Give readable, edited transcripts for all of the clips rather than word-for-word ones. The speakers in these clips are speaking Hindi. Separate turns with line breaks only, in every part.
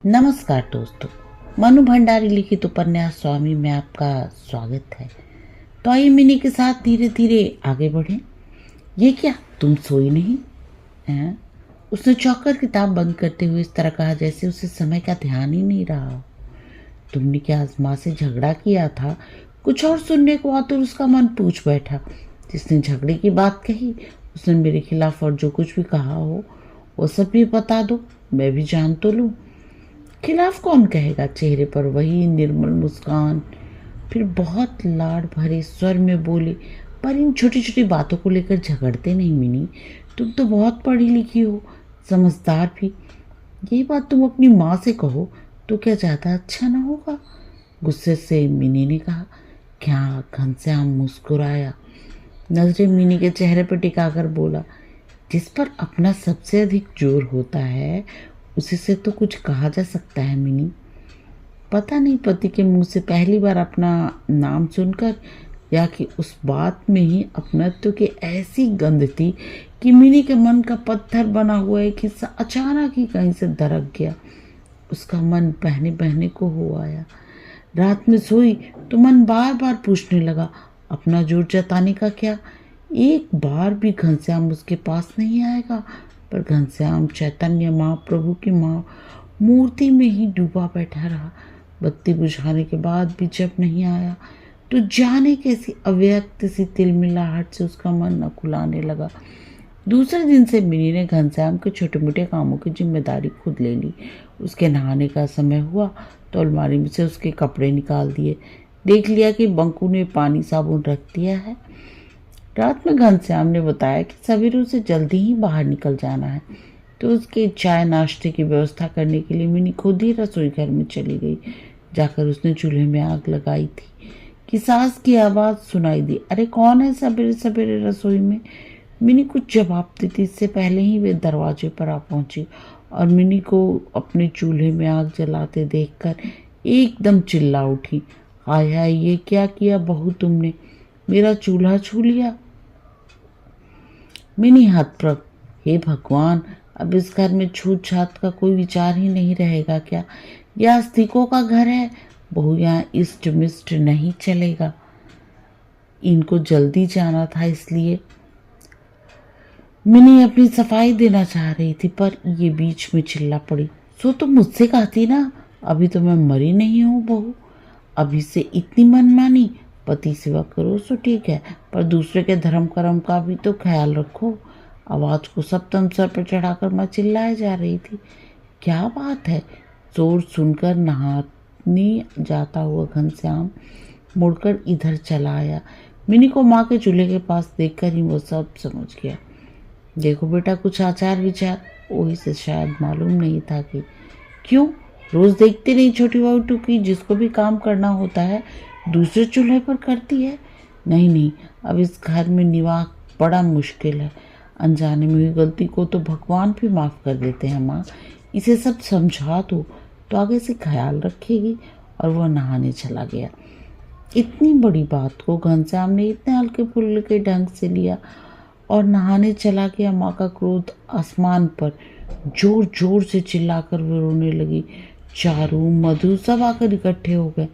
नमस्कार दोस्तों, मनु भंडारी लिखित उपन्यास स्वामी में आपका स्वागत है। तो आइए मिनी के साथ धीरे धीरे आगे बढ़ें। ये क्या, तुम सोई नहीं हैं? उसने चौंक कर किताब बंद करते हुए इस तरह कहा जैसे उसे समय का ध्यान ही नहीं रहा हो। तुमने क्या आज माँ से झगड़ा किया था? कुछ और सुनने को आतुर उसका मन पूछ बैठा। जिसने झगड़े की बात कही उसने मेरे खिलाफ और जो कुछ भी कहा हो वो सब भी बता दो, मैं भी जान तो लूँ। खिलाफ कौन कहेगा? चेहरे पर वही निर्मल मुस्कान। फिर बहुत लाड़ भरे स्वर में बोले, पर इन छोटी छोटी बातों को लेकर झगड़ते नहीं मिनी। तुम तो बहुत पढ़ी लिखी हो, समझदार भी। यही बात तुम अपनी माँ से कहो तो क्या ज़्यादा अच्छा ना होगा? गुस्से से मिनी ने कहा। क्या? घनश्याम मुस्कुराया, नजरें मिनी के चेहरे पर टिकाकर बोला, जिस पर अपना सबसे अधिक जोर होता है उसी से तो कुछ कहा जा सकता है मिनी। पता नहीं पति के मुंह से पहली बार अपना नाम सुनकर या कि उस बात में ही अपनत्व की ऐसी गंध थी कि मिनी के मन का पत्थर बना हुआ एक हिस्सा अचानक ही कहीं से दरक गया। उसका मन बहने बहने को हो आया। रात में सोई तो मन बार बार पूछने लगा, अपना जोर जताने का क्या? एक बार भी घनश्याम उसके पास नहीं आएगा? पर घनश्याम चैतन्य महाप्रभु की माँ मूर्ति में ही डूबा बैठा रहा। बत्ती बुझाने के बाद भी जब नहीं आया तो जाने कैसी अव्यक्त सी तिलमिलाहट से उसका मन न खुलाने लगा। दूसरे दिन से मिनी ने घनश्याम के छोटे मोटे कामों की जिम्मेदारी खुद ले ली। उसके नहाने का समय हुआ तो अलमारी में से उसके कपड़े निकाल दिए। देख लिया कि बंकू ने पानी साबुन रख दिया है। रात में घनश्याम ने बताया कि सवेरे उसे जल्दी ही बाहर निकल जाना है, तो उसके चाय नाश्ते की व्यवस्था करने के लिए मिनी खुद ही रसोई घर में चली गई। जाकर उसने चूल्हे में आग लगाई थी कि सास की आवाज़ सुनाई दी, अरे कौन है सवेरे सवेरे रसोई में? मिनी कुछ जवाब देती इससे पहले ही वे दरवाजे पर आ पहुंची और मिनी को अपने चूल्हे में आग जलाते देखकर एकदम चिल्ला उठी, हाय हाय, ये क्या किया बहू तुमने? मेरा चूल्हा छू लिया। मिनी हतप्रभ, हे भगवान, अब इस घर में छूत छात का कोई विचार ही नहीं रहेगा क्या? यह आस्तिकों का घर है, बहू यहाँ इष्ट मिष्ट नहीं चलेगा। इनको जल्दी जाना था इसलिए। मिनी अपनी सफाई देना चाह रही थी पर ये बीच में चिल्ला पड़ी, सो तुम मुझसे कहती ना, अभी तो मैं मरी नहीं हूँ बहू, अभी से इतनी मनमानी? पति सेवा करो सो ठीक है, पर दूसरे के धर्म कर्म का भी तो ख्याल रखो। आवाज को सप्तम स्वर पर चढ़ाकर मैं चिल्लाए जा रही थी। क्या बात है? जोर सुनकर नहाने जाता हुआ घनश्याम मुड़कर इधर चला आया। मिनी को माँ के चूल्हे के पास देखकर ही वो सब समझ गया। देखो बेटा, कुछ आचार विचार वही से शायद मालूम नहीं था कि क्यों रोज देखते नहीं छोटी बहू टुकी जिसको भी काम करना होता है दूसरे चूल्हे पर करती है। नहीं नहीं, अब इस घर में निवाह बड़ा मुश्किल है। अनजाने में हुई गलती को तो भगवान भी माफ़ कर देते हैं माँ। इसे सब समझा दो तो आगे से ख्याल रखेगी। और वह नहाने चला गया। इतनी बड़ी बात को घनश्याम ने इतने हल्के फुल्के ढंग से लिया और नहाने चला गया। माँ का क्रोध आसमान पर। जोर जोर से चिल्लाकर वो रोने लगी। चारू, मधु सब आकर इकट्ठे हो गए।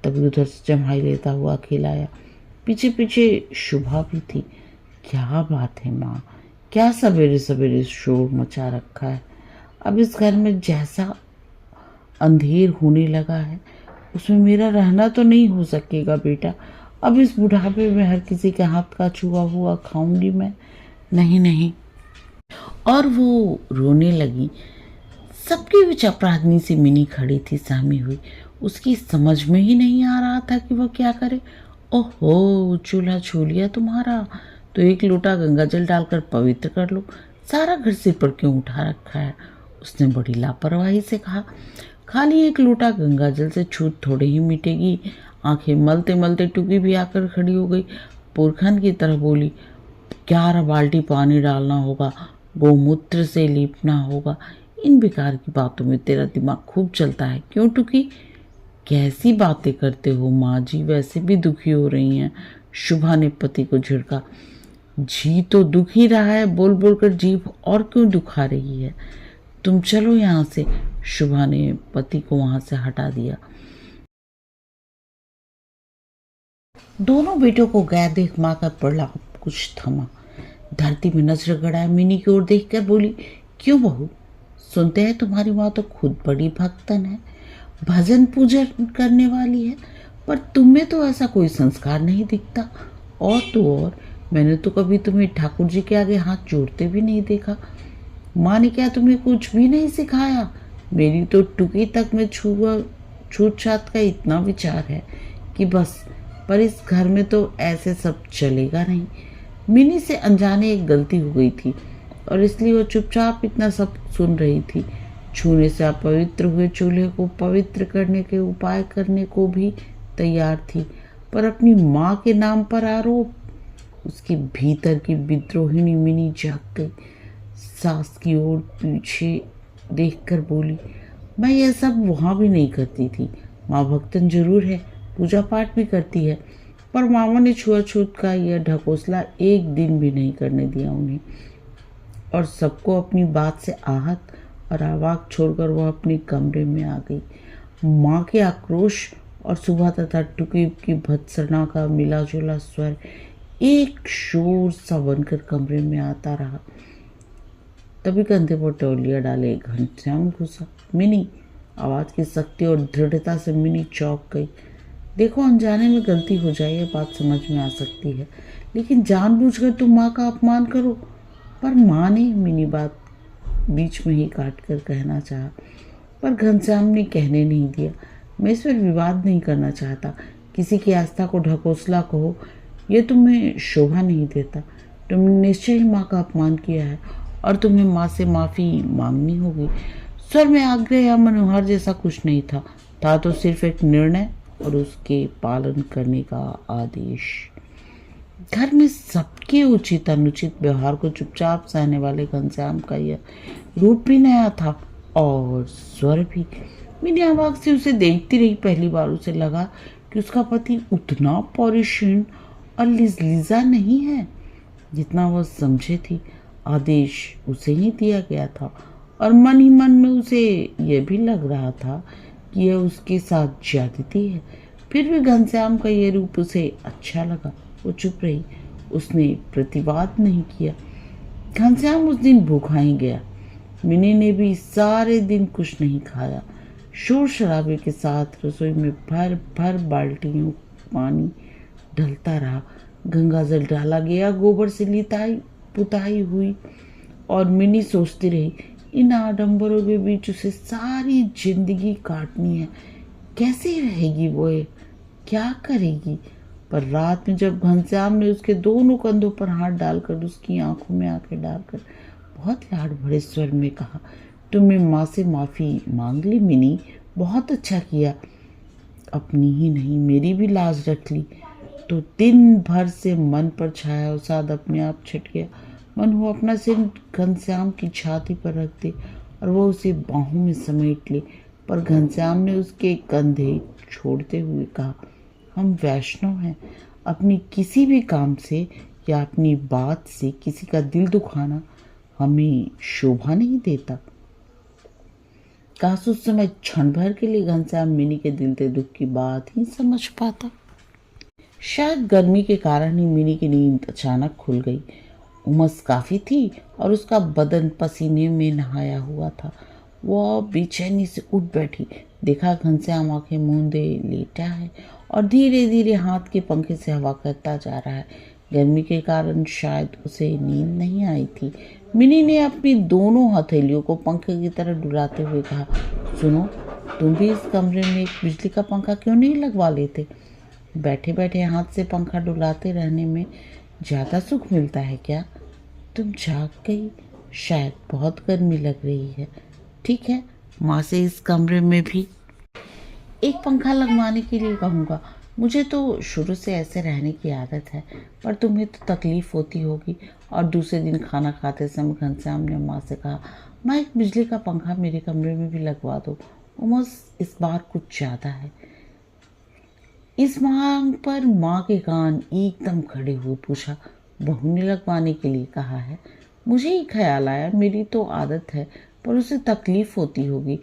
तभी उधर से जम्हाई लेता हुआ अकेला आया। पीछे पीछे शुभा भी थी। क्या बात है माँ, क्या सवेरे सवेरे शोर मचा रखा है? अब इस घर में जैसा अंधेर होने लगा है उसमें मेरा रहना तो नहीं हो सकेगा बेटा। अब इस बुढ़ापे में हर किसी के हाथ का छुआ हुआ खाऊंगी मैं? नहीं नहीं। और वो रोने लगी। सबके बीच अपराधनी सी मिनी खड़ी थी सहमी हुई। उसकी समझ में ही नहीं आ रहा था कि वह क्या करे। ओहो, चूल्हा छू लिया तुम्हारा तो एक लोटा गंगा जल डालकर पवित्र कर लो। सारा घर सिर पर क्यों उठा रखा है? उसने बड़ी लापरवाही से कहा। खाली एक लोटा गंगा जल से छूत थोड़ी ही मिटेगी। आंखें मलते मलते टुकी भी आकर खड़ी हो गई। पुरखन की तरह बोली, 11 बाल्टी पानी डालना होगा, गोमूत्र से लीपना होगा। इन बेकार की बातों में तेरा दिमाग खूब चलता है क्यों टुकी? कैसी बातें करते हो माँ जी, वैसे भी दुखी हो रही हैं। शुभा ने पति को झिड़का। जी तो दुख ही रहा है, बोल बोल कर जीभ और क्यों दुखा रही है? तुम चलो यहाँ से। शुभा ने पति को वहां से हटा दिया। दोनों बेटों को गैर देख माँ का पड़ला कुछ थमा। धरती में नजर गड़ाए मिनी की ओर देखकर बोली, क्यों बहू, सुनते हैं तुम्हारी माँ तो खुद बड़ी भक्तन है, भजन पूजन करने वाली है, पर तुम्हें तो ऐसा कोई संस्कार नहीं दिखता। और तो और मैंने तो कभी तुम्हें ठाकुर जी के आगे हाथ जोड़ते भी नहीं देखा। माँ ने क्या तुम्हें कुछ भी नहीं सिखाया? मेरी तो टुकी तक में छूत छात का इतना विचार है कि बस, पर इस घर में तो ऐसे सब चलेगा नहीं। मिनी से अनजाने एक गलती हो गई थी और इसलिए वो चुपचाप इतना सब सुन रही थी। छूने से अपवित्र हुए चूल्हे को पवित्र करने के उपाय करने को भी तैयार थी, पर अपनी माँ के नाम पर आरोप। उसके भीतर की विद्रोहिणी मिनी जाग गई। सास की ओर पीछे देखकर बोली, मैं यह सब वहाँ भी नहीं करती थी। माँ भक्तन जरूर है, पूजा पाठ भी करती है, पर मामा ने छुआछूत का यह ढकोसला एक दिन भी नहीं करने दिया उन्हें। और सबको अपनी बात से आहत और आवाक छोड़कर वह अपने कमरे में आ गई। माँ के आक्रोश और सुबह तथा टुकी की भत्सना का मिला जुला स्वर एक शोर सा बनकर कमरे में आता रहा। तभी कंधे पर तौलिया डाले घनश्याम घुसा। मिनी, आवाज की सख्ती और दृढ़ता से मिनी चौंक गई। देखो, अनजाने में गलती हो जाए यह बात समझ में आ सकती है, लेकिन जानबूझकर तुम माँ का अपमान करो। पर माँ ने मिनी बात बीच में ही काट कर कहना चाहा, पर घनश्याम ने कहने नहीं दिया। मैं इस पर विवाद नहीं करना चाहता। किसी की आस्था को ढकोसला कहो, यह तुम्हें शोभा नहीं देता। तुमने निश्चय ही माँ का अपमान किया है और तुम्हें माँ से माफ़ी मांगनी होगी। स्वर में आग्रह या मनोहर जैसा कुछ नहीं था तो सिर्फ एक निर्णय और उसके पालन करने का आदेश। घर में सबके उचित अनुचित व्यवहार को चुपचाप सहने वाले घनश्याम का यह रूप भी नया था और स्वर भी। मिनी अवाक से उसे देखती रही। पहली बार उसे लगा कि उसका पति उतना पौरुषहीन और लिजलिजा नहीं है जितना वह समझे थी। आदेश उसे ही दिया गया था और मन ही मन में उसे यह भी लग रहा था कि यह उसके साथ ज्यादती है। फिर भी घनश्याम का यह रूप उसे अच्छा लगा। वो चुप रही, उसने प्रतिवाद नहीं किया। घनश्याम उस दिन भूखा ही गया। मिनी ने भी सारे दिन कुछ नहीं खाया। शोर शराबे के साथ रसोई में भर भर बाल्टियों पानी ढलता रहा। गंगा जल डाला गया, गोबर से लिताई पुताई हुई और मिनी सोचती रही, इन आडंबरों के बीच उसे सारी जिंदगी काटनी है। कैसे रहेगी वो, क्या करेगी? पर रात में जब घनश्याम ने उसके दोनों कंधों पर हाथ डालकर उसकी आंखों में आंखें डालकर बहुत लाड भरे स्वर में कहा, तुमने माँ से माफ़ी मांग ली मिनी, बहुत अच्छा किया। अपनी ही नहीं मेरी भी लाज रख ली। तो दिन भर से मन पर छाया अवसाद अपने आप छट गया। मन हुआ अपना सिर घनश्याम की छाती पर रख दे और वह उसे बाहों में समेट ले, पर घनश्याम ने उसके कंधे छोड़ते हुए कहा, हम वैष्णव हैं, अपनी किसी भी काम से या अपनी बात से किसी का दिल दुखाना हमें शोभा नहीं देता। काश उस समय क्षण भर के लिए घनश्याम मिनी के दिल के दुख की बात ही समझ पाता। शायद गर्मी के कारण ही मिनी की नींद अचानक खुल गई। उमस काफी थी और उसका बदन पसीने में नहाया हुआ था। वह बेचैनी से उठ बैठी। देखा घनश्याम आंखें मूंदे लेटा है और धीरे धीरे हाथ के पंखे से हवा करता जा रहा है। गर्मी के कारण शायद उसे नींद नहीं आई थी। मिनी ने अपनी दोनों हथेलियों को पंखे की तरह डुलाते हुए कहा, सुनो, तुम भी इस कमरे में एक बिजली का पंखा क्यों नहीं लगवा लेते? बैठे बैठे हाथ से पंखा डुलाते रहने में ज़्यादा सुख मिलता है क्या? तुम जाग गई, शायद बहुत गर्मी लग रही है। ठीक है, माँ से इस कमरे में भी एक पंखा लगवाने के लिए कहूँगा। मुझे तो शुरू से ऐसे रहने की आदत है, पर तुम्हें तो तकलीफ होती होगी। और दूसरे दिन खाना खाते समय घनश्याम ने माँ से कहा, माँ एक बिजली का पंखा मेरे कमरे में भी लगवा दो, उमस इस बार कुछ ज़्यादा है। इस मांग पर माँ के कान एकदम खड़े हुए। पूछा, बहू ने लगवाने के लिए कहा है? मुझे ही ख्याल आया, मेरी तो आदत है, पर उसे तकलीफ होती होगी,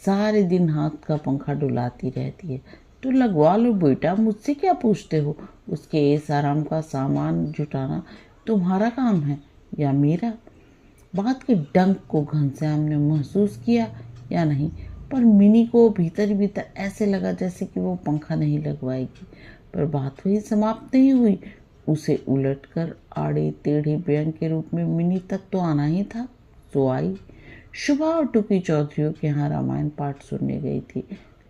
सारे दिन हाथ का पंखा डुलाती रहती है। तो लगवा लो बेटा, मुझसे क्या पूछते हो? उसके ऐस आराम का सामान जुटाना तुम्हारा काम है या मेरा? बात के डंक को घनश्याम ने महसूस किया या नहीं, पर मिनी को भीतर भीतर ऐसे लगा जैसे कि वो पंखा नहीं लगवाएगी। पर बात वही समाप्त नहीं हुई। उसे उलटकर आड़े टेढ़े व्यंग के रूप में मिनी तक तो आना ही था। तो आई। शुभा और टुकी चौधरियों के यहाँ रामायण पाठ सुनने गई थी।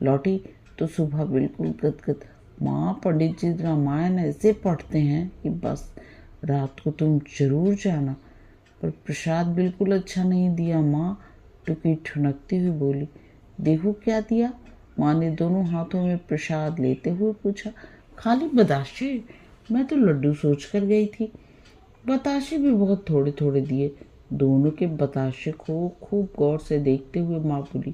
लौटी तो सुबह बिल्कुल गदगद। माँ, पंडित जी रामायण ऐसे पढ़ते हैं कि बस, रात को तुम जरूर जाना। पर प्रसाद बिल्कुल अच्छा नहीं दिया माँ, टुकी ठुनकती हुई बोली। देखो क्या दिया? माँ ने दोनों हाथों में प्रसाद लेते हुए पूछा। खाली बताशे? मैं तो लड्डू सोच कर गई थी। बताशे भी बहुत थोड़े थोड़े दिए। दोनों के बताशे को खूब गौर से देखते हुए माँ बोली,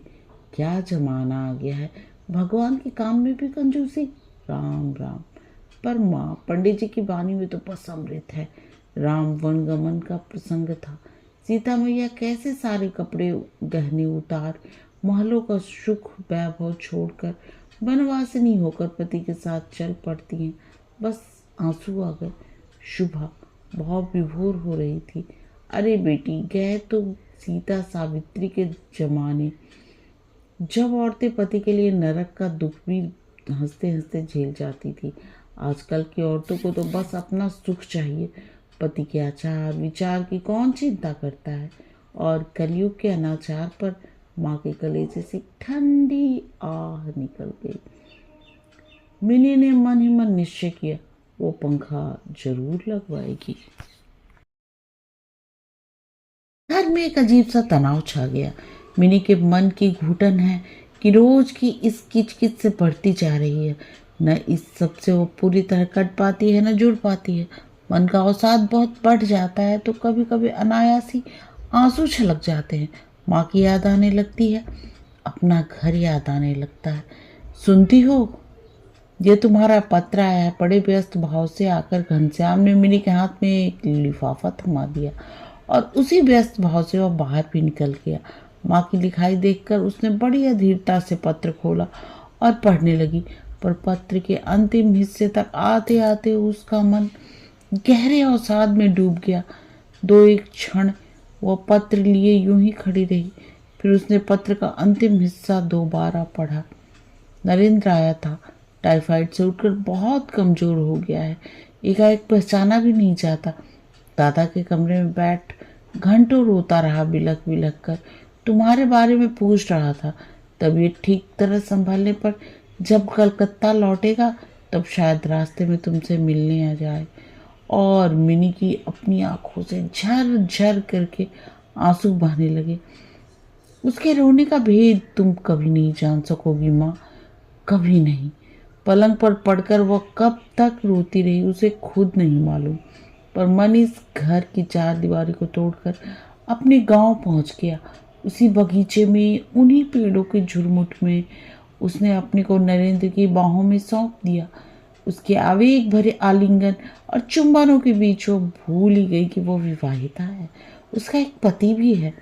क्या जमाना आ गया है, भगवान के काम में भी कंजूसी। राम राम। पर माँ, पंडित जी की वाणी में तो बस अमृत है। राम वनगमन का प्रसंग था। सीता मैया कैसे सारे कपड़े गहने उतार, महलों का सुख वैभव छोड़कर वनवासिनी होकर पति के साथ चल पड़ती हैं। बस आंसू आ गए। शुभा बहुत विभोर हो रही थी। अरे बेटी, गए तो सीता सावित्री के जमाने, जब औरतें पति के लिए नरक का दुख भी हंसते हंसते झेल जाती थी। आजकल की औरतों को तो बस अपना सुख चाहिए। पति के आचार विचार की कौन चिंता करता है? और कलयुग के अनाचार पर माँ के कलेजे से ठंडी आह निकल गई। मिनी ने मन ही मन निश्चय किया, वो पंखा जरूर लगवाएगी। घर में एक अजीब सा तनाव छा गया। मिनी के मन की घुटन है कि रोज की इस किचकिच से बढ़ती जा रही है। न इस सब से वो पूरी तरह कट पाती है, न जुड़ पाती है। मन का अवसाद बहुत बढ़ जाता है तो कभी कभी अनायास ही आंसू छलक जाते हैं। माँ की याद आने लगती है, अपना घर याद आने लगता है। सुनती हो, ये तुम्हारा पत्र आया है। बड़े व्यस्त भाव से आकर घनश्याम ने मिनी के हाथ में एक लिफाफा थमा दिया और उसी व्यस्त भाव से वह बाहर भी निकल गया। माँ की लिखाई देखकर उसने बड़ी अधीरता से पत्र खोला और पढ़ने लगी। पर पत्र के अंतिम हिस्से तक आते आते उसका मन गहरे अवसाद में डूब गया। दो एक क्षण वह पत्र लिए यूं ही खड़ी रही। फिर उसने पत्र का अंतिम हिस्सा दोबारा पढ़ा। नरेंद्र आया था। टाइफाइड से उठकर बहुत कमजोर हो गया है। एकाएक पहचाना भी नहीं जाता। दादा के कमरे में बैठ घंटों रोता रहा, बिलख बिलख कर। तुम्हारे बारे में पूछ रहा था। तबीयत ठीक तरह संभालने पर जब कलकत्ता लौटेगा तब शायद रास्ते में तुमसे मिलने आ जाए। और मिनी की अपनी आंखों से झर झर करके आंसू बहने लगे। उसके रोने का भेद तुम कभी नहीं जान सकोगी माँ, कभी नहीं। पलंग पर पड़कर वह कब तक रोती रही उसे खुद नहीं मालूम। पर मन इस घर की चार दीवारी को तोड़कर अपने गांव पहुंच गया। उसी बगीचे में, उन्हीं पेड़ों के झुरमुट में उसने अपने को नरेंद्र की बाहों में सौंप दिया। उसके आवेग भरे आलिंगन और चुंबनों के बीच वो भूल ही गई कि वो विवाहिता है, उसका एक पति भी है।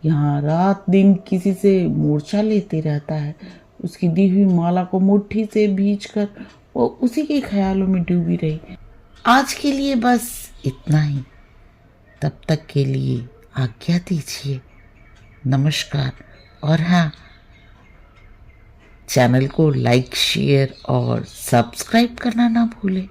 यहाँ रात दिन किसी से मूर्छा लेते रहता है। उसकी दी हुई माला को मुट्ठी से भींचकर वो उसी के ख्यालों में डूबी रही। आज के लिए बस इतना ही। तब तक के लिए आज्ञा दीजिए। नमस्कार। और हाँ, चैनल को लाइक, शेयर और सब्सक्राइब करना ना भूलें।